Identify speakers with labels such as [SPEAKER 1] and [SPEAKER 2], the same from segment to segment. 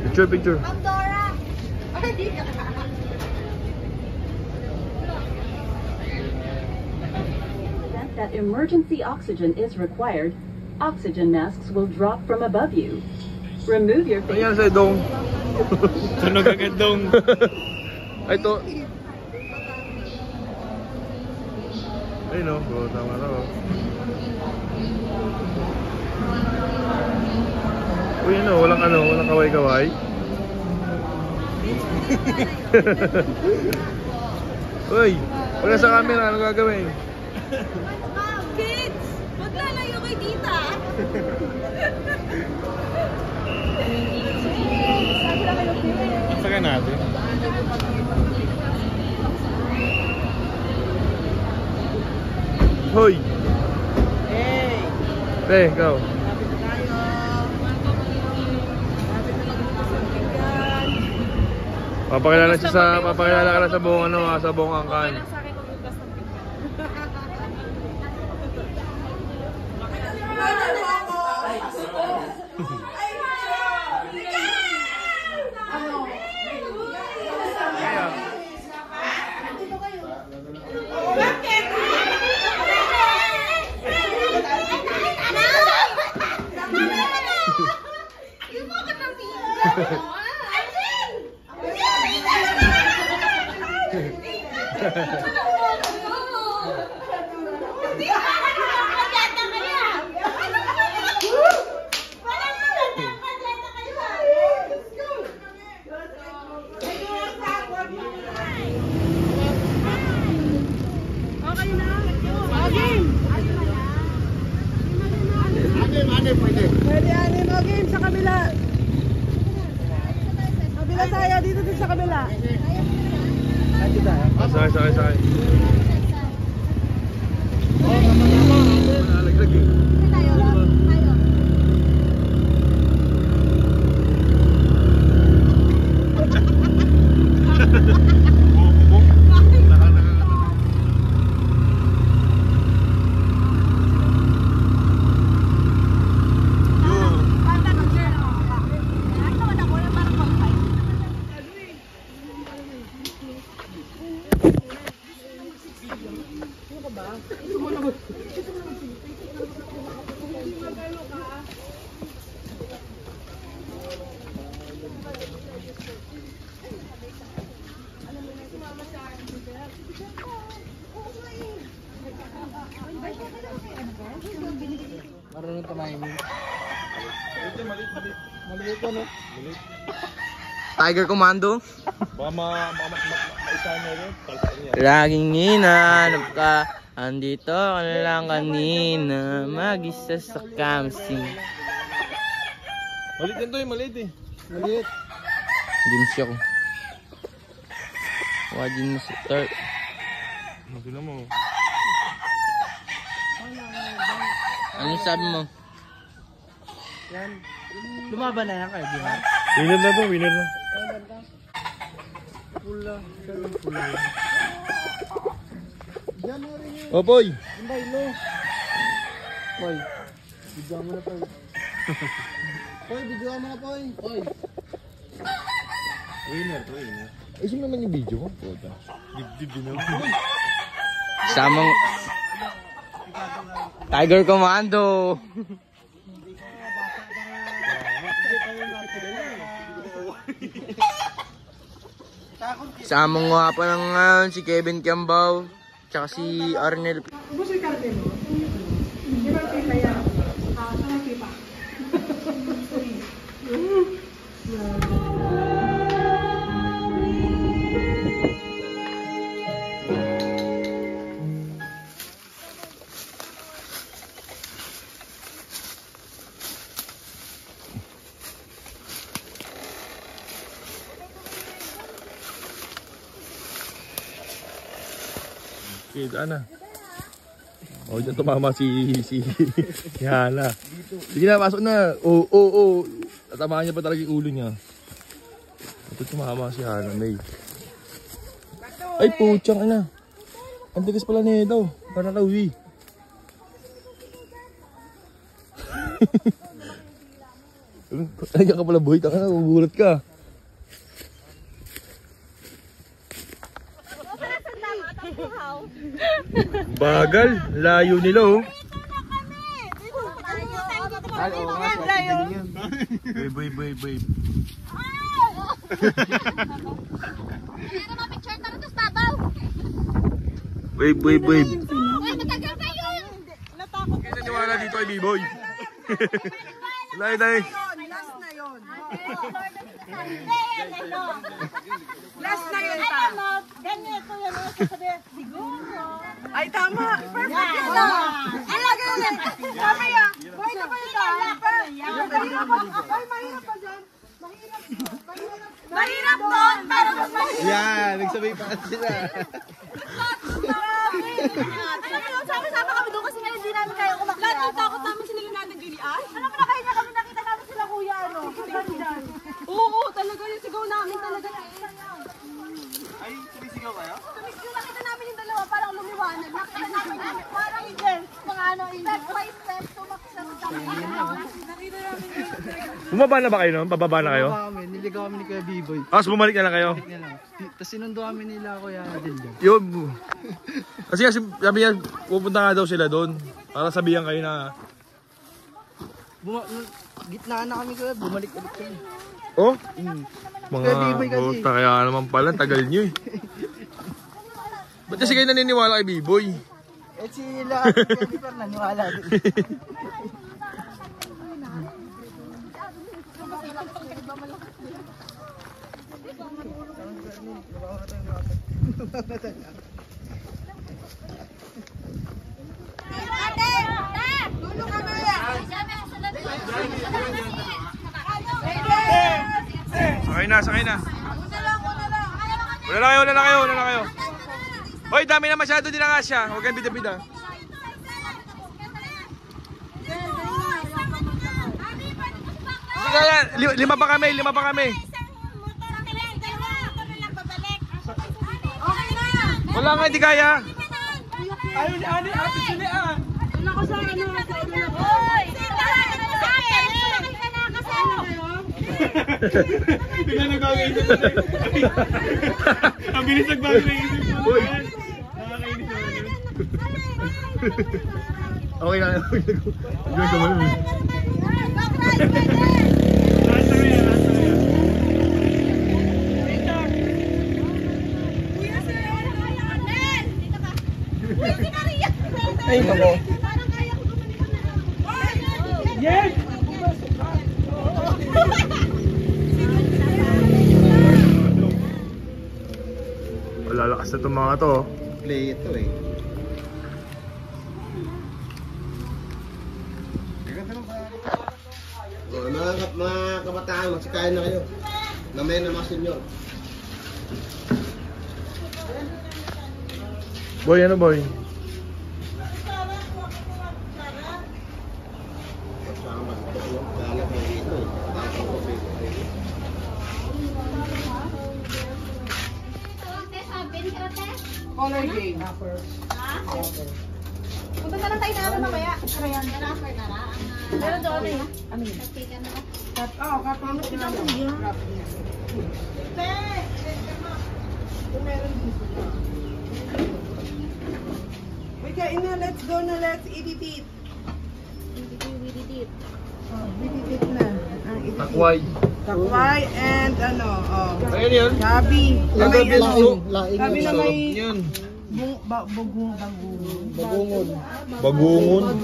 [SPEAKER 1] Picture, picture.
[SPEAKER 2] Pandora.
[SPEAKER 3] That emergency oxygen is required, oxygen masks will drop from above you. Remove your face.
[SPEAKER 1] Ayan sa dong.
[SPEAKER 4] Tunog agad dong.
[SPEAKER 1] Ay, ito. Ay, no. Tama na. Uy, walang kaway-kaway. Uy, pag nasa camera, ano gagawin?
[SPEAKER 2] Kids! Maglalayo kay tita!
[SPEAKER 4] Saka natin.
[SPEAKER 1] Hoy! Hey! Ikaw. Papakilala ka na sa buong sa buong angkan.
[SPEAKER 5] Pwede anim o game sa kabila. Kabila tayo, dito din sa kabila.
[SPEAKER 1] Sakay.
[SPEAKER 4] Marunong tumahimik. Maliit ko, no? Maliit.
[SPEAKER 1] Tiger Commando.
[SPEAKER 4] Baka maisa niya rin.
[SPEAKER 6] Laging hinanap ka, andito ka na lang kanina, mag-isa sa kamsi.
[SPEAKER 4] Maliit yan to eh, maliit eh. Maliit.
[SPEAKER 6] James ako. Wajin mo sa start.
[SPEAKER 4] Magula mo.
[SPEAKER 6] Ano sabi mo?
[SPEAKER 5] Yan. Lumaban na yan kayo, di ba?
[SPEAKER 1] Winner na to, winner na.
[SPEAKER 5] Pula. Pula. Diyan na rin yun.
[SPEAKER 1] Poy!
[SPEAKER 5] Yung bailo. Poy. Bidyo mo na, Poy. Poy, bidyo mo na, Poy. Poy.
[SPEAKER 4] Winner.
[SPEAKER 1] Ay, sino naman yung video ko?
[SPEAKER 4] Dibdib din ako.
[SPEAKER 6] Samang Tiger Commando. Samang nga pa lang si Kevin Kiambao, tsaka si Arnel.
[SPEAKER 5] Gusto yung karte mo? Di ba kita yan? Saan kita?
[SPEAKER 1] Okay, daan na. O, dyan tumama si Hana. Sige na, pasok na. Oo. Tatamaan niya pa talaga yung ulo niya. Ito tumama si Hana, May. Ay, putyang ina. Ang tigas pala niya ito. Para nauwi. Nandiyan ka pala, boy. Taka na, gugulat ka. Bagal. Layo nila, oh. Boy.
[SPEAKER 2] Meron mga picture na rin sa babaw.
[SPEAKER 1] Wave.
[SPEAKER 2] Uy, matagal kayo.
[SPEAKER 1] Kaya naniwala dito kay B-Boy. Dahil.
[SPEAKER 7] Last na yun pa.
[SPEAKER 2] Ganito yan. Siguro.
[SPEAKER 7] Ay, tama. Perfect yun na. Ay, lagay yun. Sabi ya. Boy, na ba yun ka? Mahirap pa. Ay, mahirap pa dyan. Mahirap doon, pero mas mahirap.
[SPEAKER 5] Yan, nagsabay pa sila.
[SPEAKER 2] Sama-sama kami doon kasi ngayon hindi namin kayo kumakyat. Lahat ng takot namin sinilo natin gili. Ay, alam mo na kayo niya kami nakita namin sila kuya, ano? Dyan. Oo, talaga yung sigaw namin talaga.
[SPEAKER 5] Ay, sumisigaw kayo?
[SPEAKER 2] Yung nakita namin yung dalawa, parang lumiwanag. Nakita namin yung parang event, mga ano, step by step, tumaksan kami. Nakita namin yung
[SPEAKER 1] Bumaba na ba kayo noon? Bababa na kayo?
[SPEAKER 5] Niligaw kami ni Kuya B-Boy.
[SPEAKER 1] Tapos bumalik na lang kayo?
[SPEAKER 5] Tapos sinundo kami nila Kuya Adel dyan.
[SPEAKER 1] Yun. Kasi sabi niya, pupunta nga daw sila doon. Para sabihan kayo na...
[SPEAKER 5] Gitnaan na kami Kuya, bumalik ulit kami.
[SPEAKER 1] Oh?
[SPEAKER 5] Kuya B-Boy kasi.
[SPEAKER 1] Mga kaya naman pala, tagal nyo eh. Ba't kasi kayo naniniwala kay B-Boy?
[SPEAKER 5] Eh sila, Kuya naniwala din.
[SPEAKER 1] Sakay na. Wala na kayo. Hoy, dami na masyado din ang asya. Huwag kayong bida-bida. Lima pa kami. Wala nga, hindi kaya.
[SPEAKER 7] Ayaw ni Ani, ate sila ah. Wala ko sa ano.
[SPEAKER 4] Tingnan na gagawin ko. Ang bilis nagbago na isip ko. Nakakainis naman.
[SPEAKER 1] Okay na.
[SPEAKER 5] Ay, nako.
[SPEAKER 7] Yes!
[SPEAKER 1] Malalakas na itong mga to.
[SPEAKER 5] Play ito eh. Mga kabataan, magsikain na kayo. Namaya na mga senyor.
[SPEAKER 1] Boy, ano boy?
[SPEAKER 7] Color game.
[SPEAKER 2] Punta na lang tayo na mamaya. Ayan. Meron doon eh.
[SPEAKER 7] Oo, kapamas sila mo. Wait ka, ina, let's go na, let's eat. Eat na.
[SPEAKER 1] Takway.
[SPEAKER 7] Takway and ano,
[SPEAKER 1] Ayun yun.
[SPEAKER 7] gabi. Na may ano, gabi na may
[SPEAKER 1] Yan.
[SPEAKER 7] bagungon.
[SPEAKER 1] Bagungon.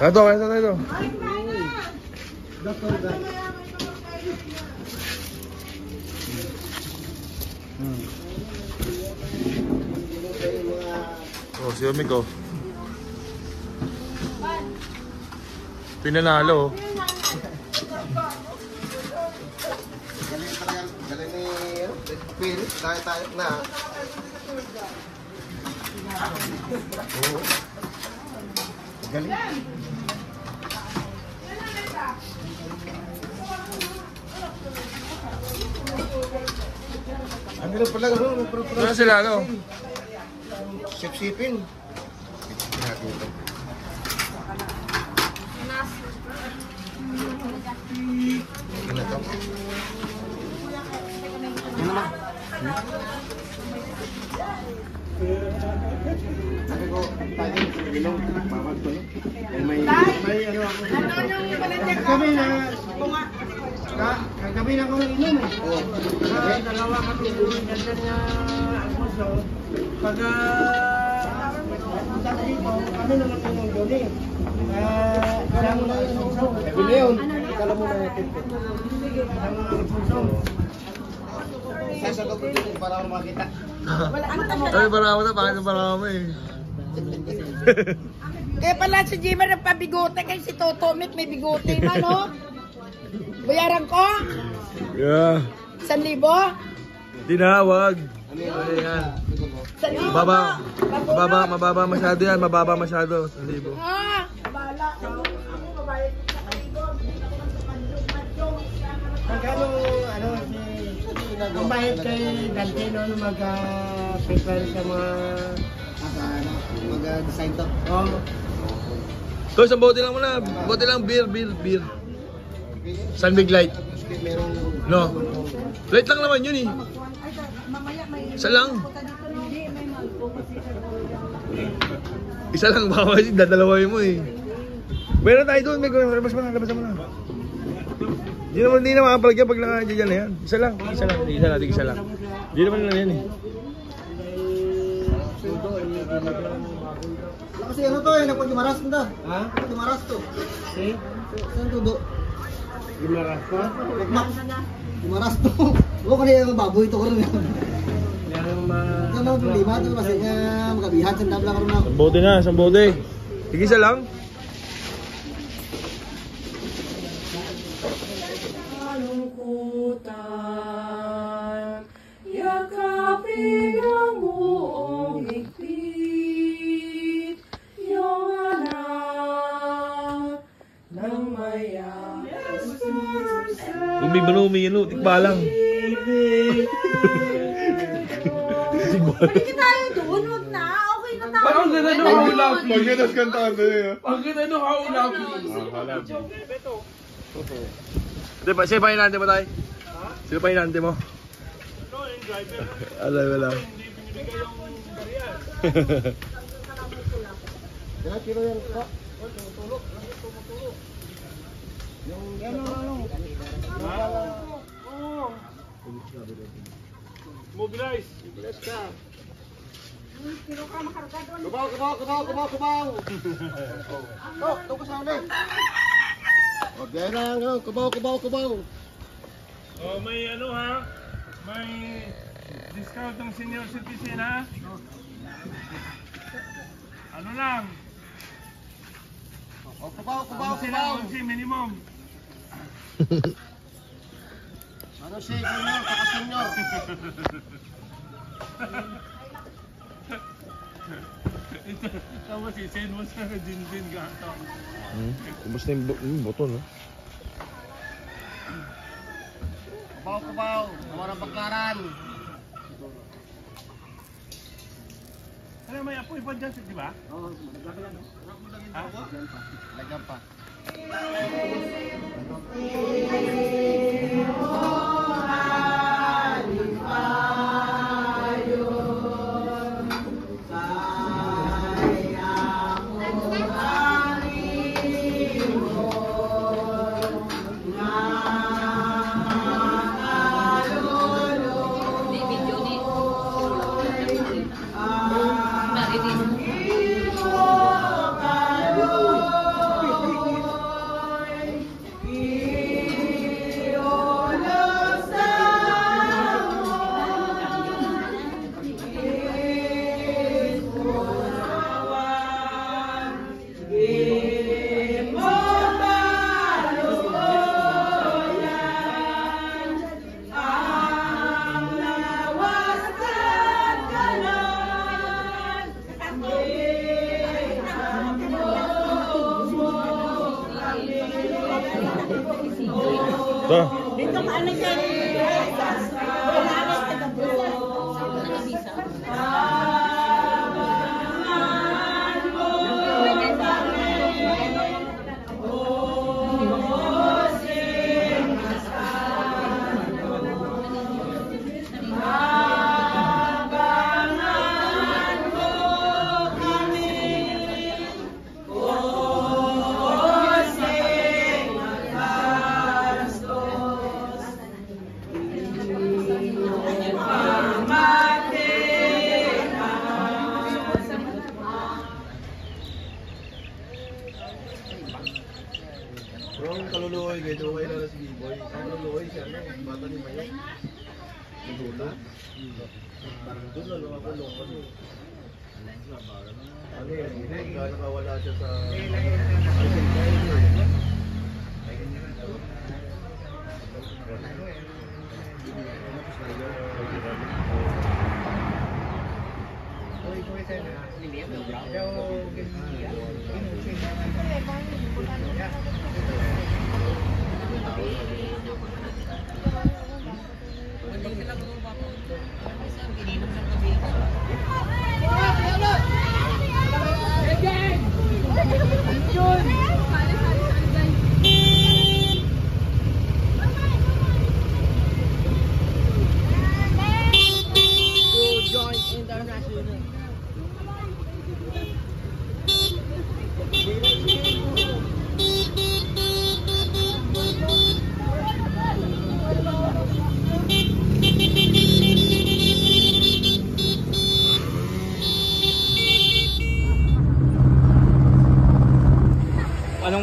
[SPEAKER 1] Ito. Oh, si Omiko. Pinanalo.
[SPEAKER 5] Galing ni Spirit, tayo na. Galing. Ano pala,
[SPEAKER 1] Saan sila, ano?
[SPEAKER 5] Sip-sipin.
[SPEAKER 1] natin ito. Ano to? Ano naman? Sabi ko, tayo, ilong, bawal ko, no? May ano ako.
[SPEAKER 5] Kagabi na, kagabi na ako nag-inom eh. Dalawa kami ganyan na almusyo. Pagka dito, kami naman inom doon eh. Kaya mo na yung almusyo. Bili yun. Kala mo na natin. Kaya mo na almusyo. Sa loob dito para ako makita.
[SPEAKER 1] Ay, parama na, bakit na parama eh?
[SPEAKER 7] Kaya pala si Jimmer nagpabigote kay si Toto Mick may bigote na, no? Bayaran ko?
[SPEAKER 1] Yeah.
[SPEAKER 7] 1,000?
[SPEAKER 1] Tinawag. Ano yan?
[SPEAKER 7] 1,000
[SPEAKER 1] Mababa masyado yan, mababa masyado. 1,000.
[SPEAKER 7] Ah!
[SPEAKER 5] Magkano, ano, ang bayad kay Dante noon mag-prepare sa mga mag-design to. Oo.
[SPEAKER 1] So, isang bote lang muna. Bote lang, beer. Sun Big Light. No. Light lang naman yun eh. Isa lang. Isa lang, baka kasi dadalawin mo eh. Meron tayo doon, labas mo na. Hindi naman makapalagyan pag nakadyan na yan. Isa lang. Hindi naman lang yan eh.
[SPEAKER 5] Kasi ano to eh, nagpag-imaras ko na. Ha? Nagpag-imaras to. Eh? Saan tudo? Imaras to? Imaras to. Huwag ko na yung baboy ito ko rin. Ito na problema ito kasi nga magabihan sa dabla ka rin ako.
[SPEAKER 1] Isang bote. Sige, isa lang.
[SPEAKER 2] Yakapin ang buong higpit, iyong anak ng maya.
[SPEAKER 1] Umiinom, tikbalang.
[SPEAKER 2] Balik tayo doon, wag na. Okay na tayo.
[SPEAKER 4] Parang ganda nung haulap.
[SPEAKER 1] Pagkatas kantaan na yun.
[SPEAKER 4] Ang ganda nung haulap.
[SPEAKER 1] Sino pa hinante mo tayo? Sino pa hinante mo? Wala.
[SPEAKER 5] Kaya kilo yan pa. Tumutulog. Yung ano.
[SPEAKER 4] Mobilize.
[SPEAKER 5] ka. Kubaw. Ito ko sana eh. Okay lang, kubaw.
[SPEAKER 4] Oh, may ano ha? May discount ng senior citizen ha? Ano lang?
[SPEAKER 5] Kubaw.
[SPEAKER 4] Minimum.
[SPEAKER 5] Ano siya, junior, saka senior.
[SPEAKER 4] Tapos i-send mo sa Jinjin ka.
[SPEAKER 1] Kumusta yung boto, no?
[SPEAKER 5] Kubaw. Nawarang paglaran.
[SPEAKER 4] Ano may apoy pa dyan, di ba?
[SPEAKER 5] Oo, lagyan pa.
[SPEAKER 7] Dito ka ano dyan?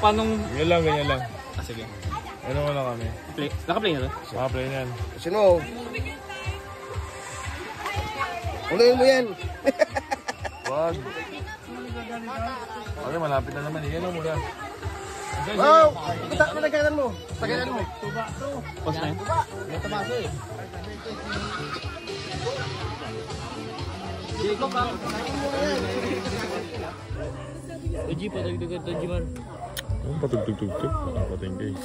[SPEAKER 4] Panong... Ganyan lang.
[SPEAKER 6] Ah, sige.
[SPEAKER 4] Ano lang kami.
[SPEAKER 6] Naka-play na to?
[SPEAKER 4] Naka-play na yan.
[SPEAKER 5] Sino? Unahin mo yan.
[SPEAKER 4] Wag. Okay, malapit na naman. Yan lang muna.
[SPEAKER 5] Wow! Matagalan mo. Tagalan mo.
[SPEAKER 6] Pause na yun?
[SPEAKER 5] May tabasa eh.
[SPEAKER 6] Uji, patagdagan to, Jimar.
[SPEAKER 4] Ang patugtog-tugtog. Nakapating kayo.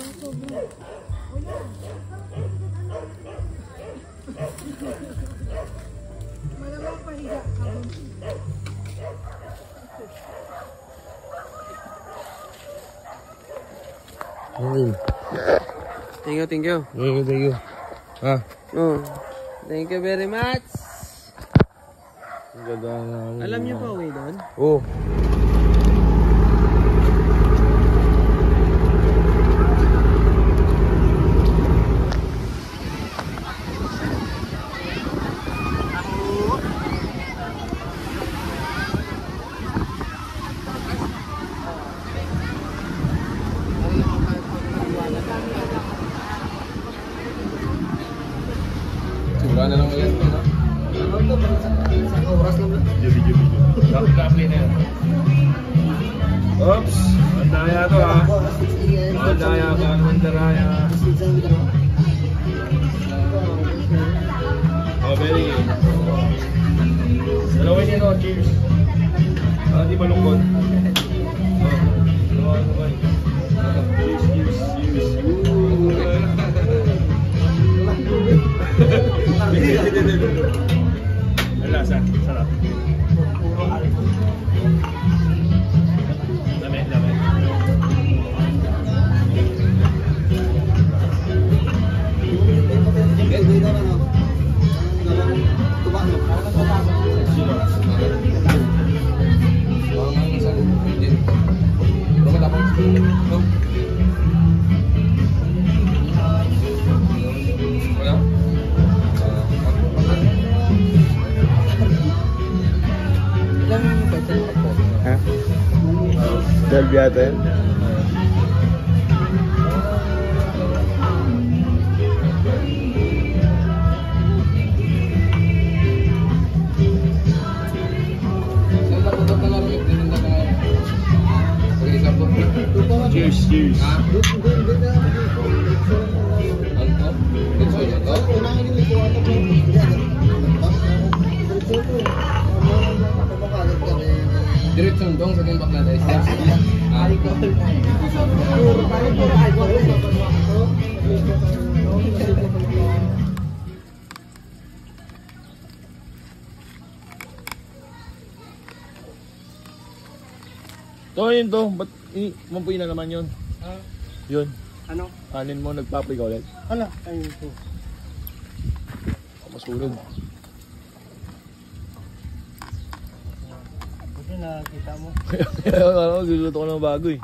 [SPEAKER 1] Okay.
[SPEAKER 6] Thank you, thank you.
[SPEAKER 1] Thank you. Ha?
[SPEAKER 6] Oh, thank you very much.
[SPEAKER 1] Ang ganda na.
[SPEAKER 6] Alam niyo pa uwi doon?
[SPEAKER 1] Oo.
[SPEAKER 5] Siguro na lang ulit. Sa oras lang.
[SPEAKER 4] Video. Naka-play na yan. Oops! Mandaya to ha. Mandaya ka. Mandaraya. Oh, very good. Dalawin niya no. Cheers. Di malungkot. Cheers. Ang lasa, sarap. Dami.
[SPEAKER 1] Dahil yata yan.
[SPEAKER 4] Cheers.
[SPEAKER 5] Diretsyon dong sa timbak na tayo.
[SPEAKER 1] Yun to. Ba't mampuin na naman yun? Yun.
[SPEAKER 5] Ano?
[SPEAKER 1] Kanin mo, nagpapoy ka ulit.
[SPEAKER 5] Ano? Ayun po.
[SPEAKER 1] Masunog.
[SPEAKER 5] Buti nakita mo.
[SPEAKER 1] Kaya ano, guluto ko ng bago eh.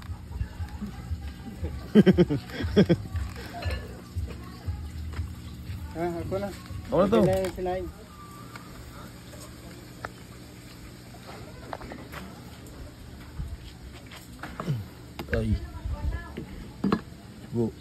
[SPEAKER 5] Ako na.
[SPEAKER 1] Ako na to.
[SPEAKER 5] Sinain.
[SPEAKER 1] Ay. Go.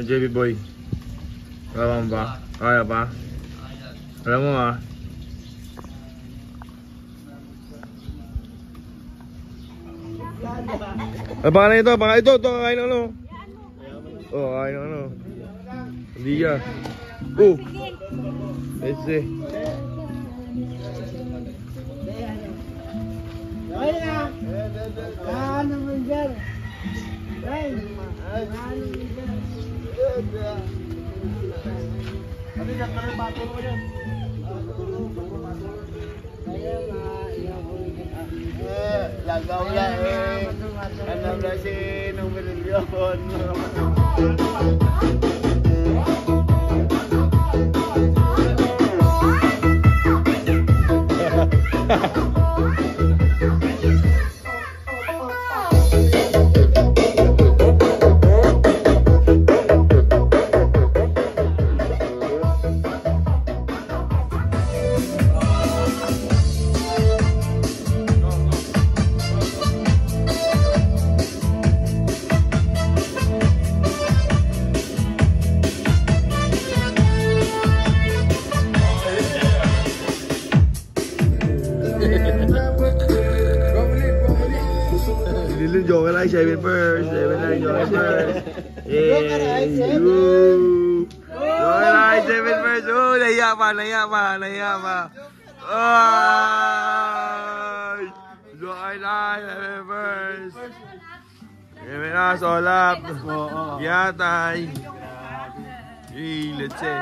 [SPEAKER 1] JB boy. Kaya mo ba? Kaya pa? Alam mo ah. Pangalan ito, ito, kain ng ano? Oh, kain ng ano? Hindi ka. Oh! Let's see.
[SPEAKER 5] Lagaw lang eh. Alam na si numero yun. Joke lang, 7 first. 7 lang, joke first. Yay! Woo! Joke lang, 7 first. Oh, nahiya pa. Ay! Joke lang, 7 first. 7 na, solap. Yatay. Hey, let's say.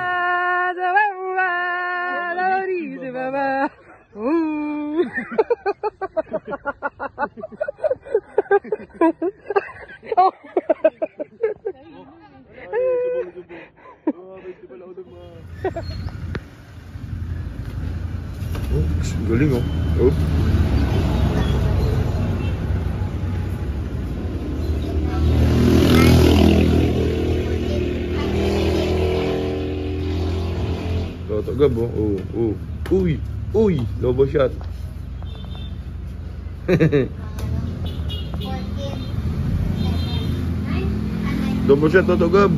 [SPEAKER 5] Oh, galing oh. Oh. Tagab oh. Oh. Uy, lobo shot. Lobo shot to tagab.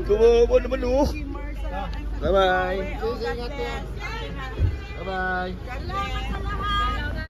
[SPEAKER 5] Kawawa naman oh. Bye-bye. Bye-bye.